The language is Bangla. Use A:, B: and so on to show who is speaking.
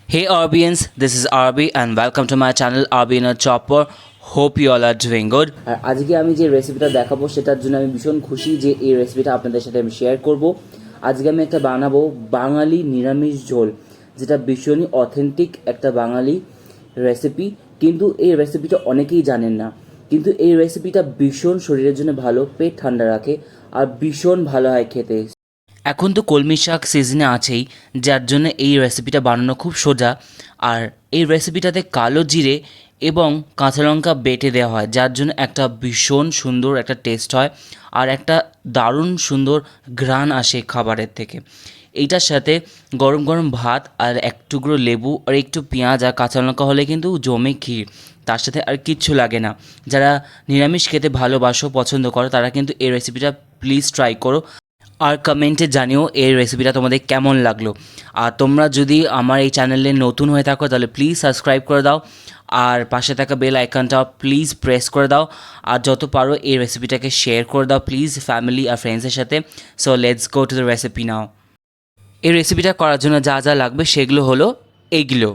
A: Hey Arbians, this is Arbi and welcome to my channel RBanaChopper. Hope you all are doing good. আর আজকে আমি যে রেসিপিটা দেখাবো সেটার জন্য আমি ভীষণ খুশি যে এই রেসিপিটা আপনাদের সাথে আমি শেয়ার করব। আজকে আমি একটা বানাবো বাঙালি নিরামিষ ঝোল, যেটা ভীষণই অথেন্টিক একটা বাঙালি রেসিপি। কিন্তু এই রেসিপিটা অনেকেই জানেন না, কিন্তু এই রেসিপিটা ভীষণ শরীরের জন্য ভালো, পেট ঠান্ডা রাখে আর ভীষণ ভালো হয় খেতে। এখন তো কলমি শাক সিজনে আছেই, যার জন্য এই রেসিপিটা বানানো খুব সোজা। আর এই রেসিপিটাতে কালো জিরে এবং কাঁচা লঙ্কা বেটে দেওয়া হয়, যার জন্য একটা ভীষণ সুন্দর একটা টেস্ট হয় আর একটা দারুণ সুন্দর ঘ্রাণ আসে খাবারের থেকে। এইটার সাথে গরম গরম ভাত আর এক টুকরো লেবু আর একটু পেঁয়াজ আর কাঁচা লঙ্কা হলে কিন্তু জমে ক্ষীর, তার সাথে আর কিচ্ছু লাগে না। যারা নিরামিষ খেতে ভালোবাসো, পছন্দ করো, তারা কিন্তু এই রেসিপিটা প্লিজ ট্রাই করো আর কমেন্টে জানিও এই রেসিপিটা তোমাদের কেমন লাগলো। আর তোমরা যদি আমার এই চ্যানেলে নতুন হয়ে থাকো তাহলে প্লিজ সাবস্ক্রাইব করে দাও আর পাশে থাকা বেল আইকনটা প্লিজ প্রেস করে দাও। আর যত পারো এই রেসিপিটাকে শেয়ার করে দাও প্লিজ ফ্যামিলি আর ফ্রেন্ডসের সাথে। So let's go to the recipe now. এই রেসিপিটা করার জন্য যা যা লাগবে সেগুলো হলো এইগুলো।